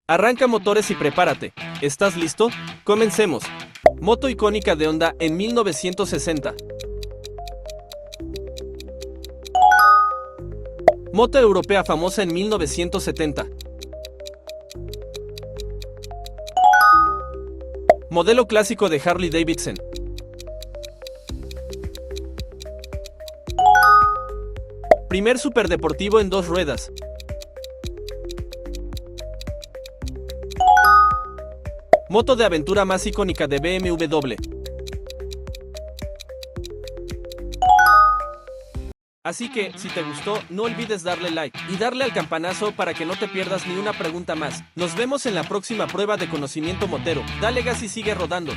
Arranca motores y prepárate. ¿Estás listo? Comencemos. Moto icónica de Honda en 1960. Moto europea famosa en 1970. Modelo clásico de Harley Davidson. Primer superdeportivo en dos ruedas. Moto de aventura más icónica de BMW. Así que, si te gustó, no olvides darle like y darle al campanazo para que no te pierdas ni una pregunta más. Nos vemos en la próxima prueba de conocimiento motero. Dale gas y sigue rodando.